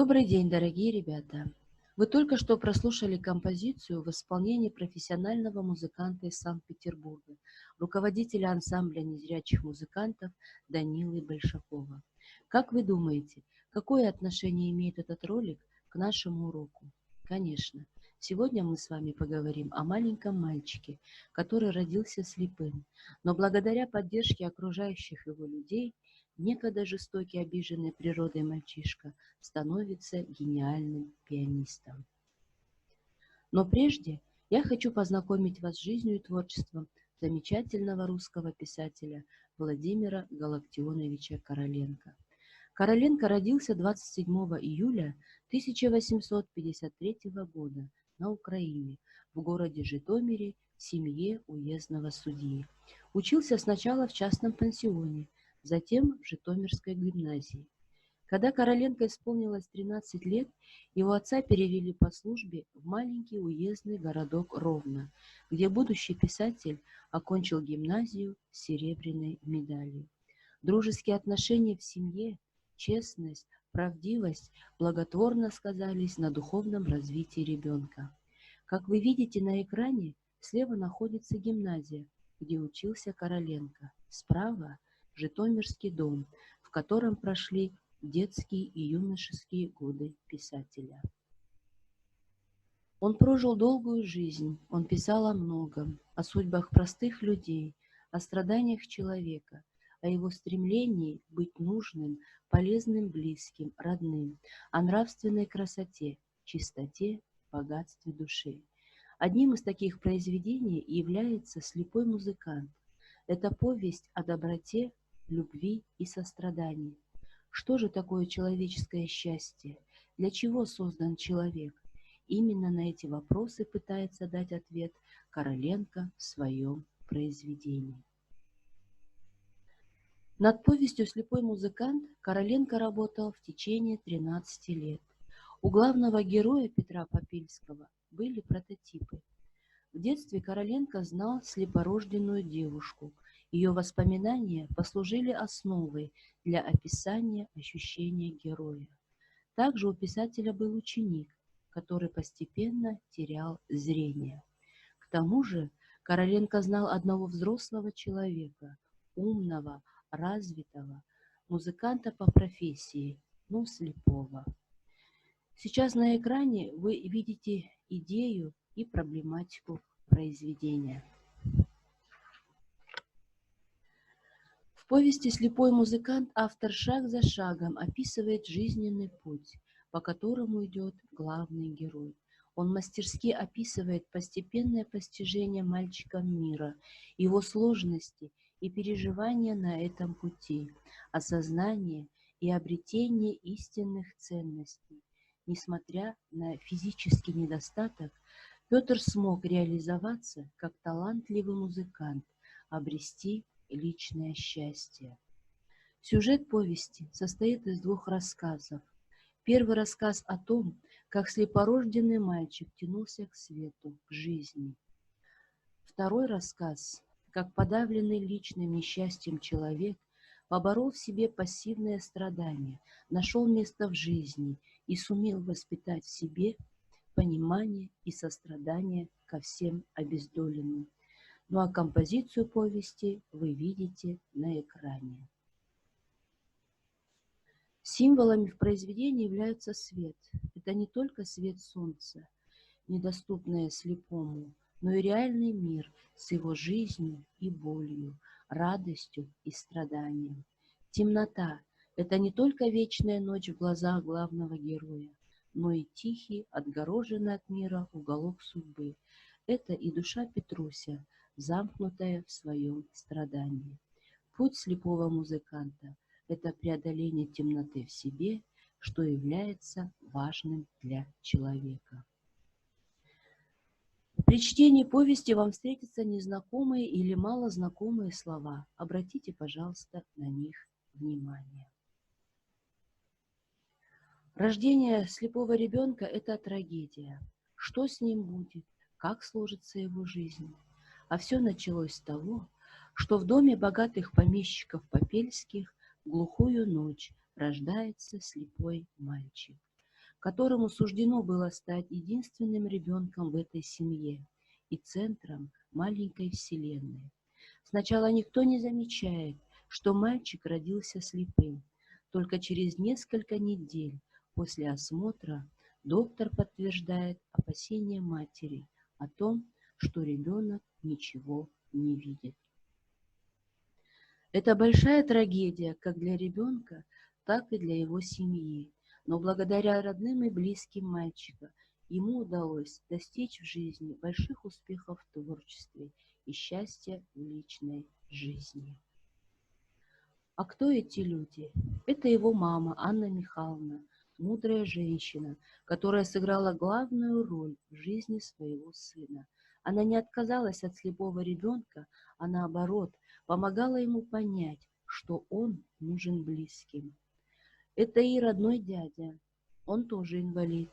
Добрый день, дорогие ребята! Вы только что прослушали композицию в исполнении профессионального музыканта из Санкт-Петербурга, руководителя ансамбля незрячих музыкантов Данилы Большакова. Как вы думаете, какое отношение имеет этот ролик к нашему уроку? Конечно, сегодня мы с вами поговорим о маленьком мальчике, который родился слепым, но благодаря поддержке окружающих его людей некогда жестокий, обиженный природой мальчишка становится гениальным пианистом. Но прежде я хочу познакомить вас с жизнью и творчеством замечательного русского писателя Владимира Галактионовича Короленко. Короленко родился 27 июля 1853 года на Украине, в городе Житомире, в семье уездного судьи. Учился сначала в частном пансионе, затем в Житомирской гимназии. Когда Короленко исполнилось 13 лет, его отца перевели по службе в маленький уездный городок Ровно, где будущий писатель окончил гимназию с серебряной медалью. Дружеские отношения в семье, честность, правдивость благотворно сказались на духовном развитии ребенка. Как вы видите на экране, слева находится гимназия, где учился Короленко, справа – Житомирский дом, в котором прошли детские и юношеские годы писателя. Он прожил долгую жизнь, он писал о многом, о судьбах простых людей, о страданиях человека, о его стремлении быть нужным, полезным близким, родным, о нравственной красоте, чистоте, богатстве души. Одним из таких произведений является «Слепой музыкант». Это повесть о доброте, любви и сострадании. Что же такое человеческое счастье? Для чего создан человек? Именно на эти вопросы пытается дать ответ Короленко в своем произведении. Над повестью «Слепой музыкант» Короленко работал в течение 13 лет. У главного героя Петра Попельского были прототипы. В детстве Короленко знал слепорожденную девушку. Ее воспоминания послужили основой для описания ощущения героя. Также у писателя был ученик, который постепенно терял зрение. К тому же Короленко знал одного взрослого человека, умного, развитого, музыканта по профессии, но слепого. Сейчас на экране вы видите идею и проблематику произведения. В повести «Слепой музыкант» автор шаг за шагом описывает жизненный путь, по которому идет главный герой. Он мастерски описывает постепенное постижение мальчиком мира, его сложности и переживания на этом пути, осознание и обретение истинных ценностей. Несмотря на физический недостаток, Петр смог реализоваться как талантливый музыкант, обрести личное счастье. Сюжет повести состоит из двух рассказов. Первый рассказ о том, как слепорожденный мальчик тянулся к свету, к жизни. Второй рассказ как подавленный личным несчастьем человек поборол в себе пассивное страдание, нашел место в жизни и сумел воспитать в себе понимание и сострадание ко всем обездоленным. Ну а композицию повести вы видите на экране. Символами в произведении является свет. Это не только свет солнца, недоступное слепому, но и реальный мир с его жизнью и болью, радостью и страданием. Темнота — это не только вечная ночь в глазах главного героя, но и тихий, отгороженный от мира уголок судьбы. Это и душа Петруся, замкнутая в своем страдании. Путь слепого музыканта — это преодоление темноты в себе, что является важным для человека. При чтении повести вам встретятся незнакомые или малознакомые слова. Обратите, пожалуйста, на них внимание. Рождение слепого ребенка – это трагедия. Что с ним будет? Как сложится его жизнь? А все началось с того, что в доме богатых помещиков Попельских в глухую ночь рождается слепой мальчик, которому суждено было стать единственным ребенком в этой семье и центром маленькой вселенной. Сначала никто не замечает, что мальчик родился слепым. Только через несколько недель после осмотра доктор подтверждает опасения матери о том, что ребенок ничего не видит. Это большая трагедия как для ребенка, так и для его семьи. Но благодаря родным и близким мальчика ему удалось достичь в жизни больших успехов в творчестве и счастья в личной жизни. А кто эти люди? Это его мама Анна Михайловна, мудрая женщина, которая сыграла главную роль в жизни своего сына. Она не отказалась от слепого ребенка, а наоборот, помогала ему понять, что он нужен близким. Это и родной дядя, он тоже инвалид,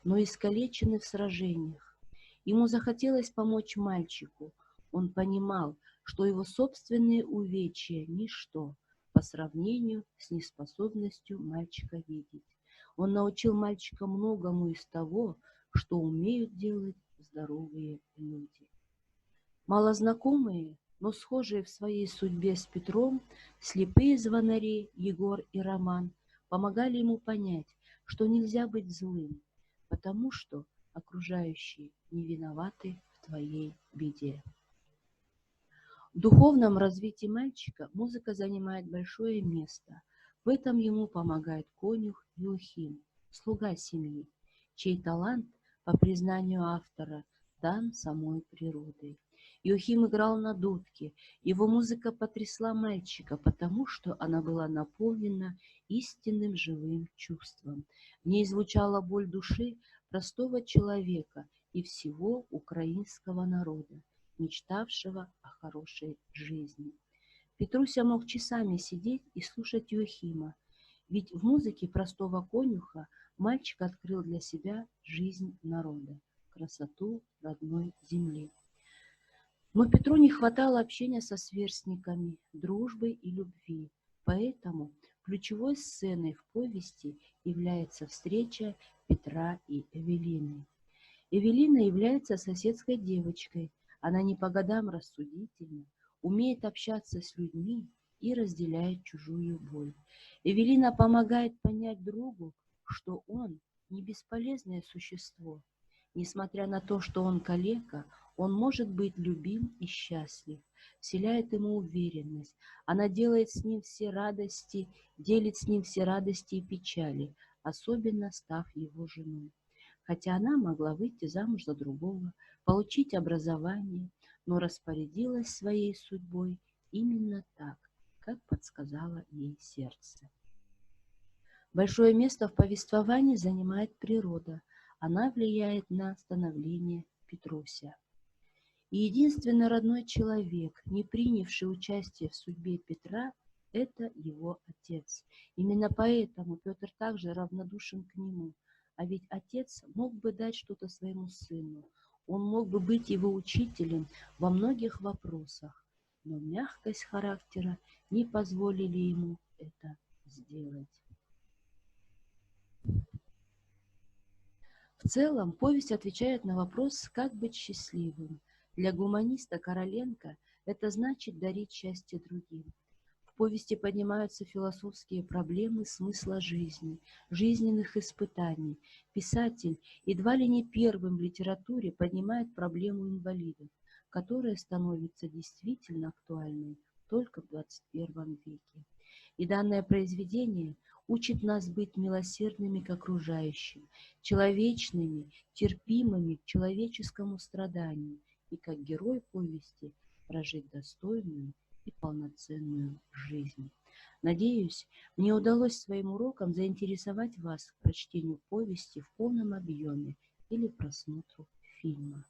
но искалеченный в сражениях. Ему захотелось помочь мальчику. Он понимал, что его собственные увечья – ничто по сравнению с неспособностью мальчика видеть. Он научил мальчика многому из того, что умеют делать здоровые люди. Малознакомые, но схожие в своей судьбе с Петром, слепые звонари Егор и Роман помогали ему понять, что нельзя быть злым, потому что окружающие не виноваты в твоей беде. В духовном развитии мальчика музыка занимает большое место. В этом ему помогает конюх Иоахим, слуга семьи, чей талант, по признанию автора, дан самой природой. Иоахим играл на дудке, его музыка потрясла мальчика, потому что она была наполнена истинным живым чувством. В ней звучала боль души простого человека и всего украинского народа, мечтавшего о хорошей жизни. Петруся мог часами сидеть и слушать Иоахима, ведь в музыке простого конюха мальчик открыл для себя жизнь народа, красоту родной земли. Но Петру не хватало общения со сверстниками, дружбы и любви, поэтому ключевой сценой в повести является встреча Петра и Эвелины. Эвелина является соседской девочкой. Она не по годам рассудительна, умеет общаться с людьми и разделяет чужую боль. Эвелина помогает понять другу, что он не бесполезное существо. Несмотря на то, что он калека, он может быть любим и счастлив, вселяет ему уверенность. Она делает с ним все радости, делит с ним все радости и печали, особенно став его женой. Хотя она могла выйти замуж за другого, получить образование, но распорядилась своей судьбой именно так, как подсказало ей сердце. Большое место в повествовании занимает природа. Она влияет на становление Петруся. И единственный родной человек, не принявший участие в судьбе Петра, это его отец. Именно поэтому Петр также равнодушен к нему. А ведь отец мог бы дать что-то своему сыну. Он мог бы быть его учителем во многих вопросах. но мягкость характера не позволили ему это сделать. В целом, повесть отвечает на вопрос, как быть счастливым. Для гуманиста Короленко это значит дарить счастье другим. В повести поднимаются философские проблемы смысла жизни, жизненных испытаний. Писатель едва ли не первым в литературе поднимает проблему инвалидов, которая становится действительно актуальной только в XXI веке. И данное произведение учит нас быть милосердными к окружающим, человечными, терпимыми к человеческому страданию и, как герой повести, прожить достойную и полноценную жизнь. Надеюсь, мне удалось своим уроком заинтересовать вас к прочтению повести в полном объеме или просмотру фильма.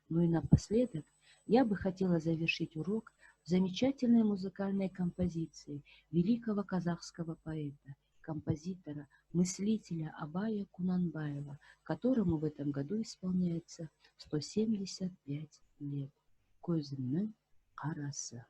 Ну и напоследок я бы хотела завершить урок замечательной музыкальной композицией великого казахского поэта, композитора, мыслителя Абая Кунанбаева, которому в этом году исполняется 175 лет. Көзімнің қарасы.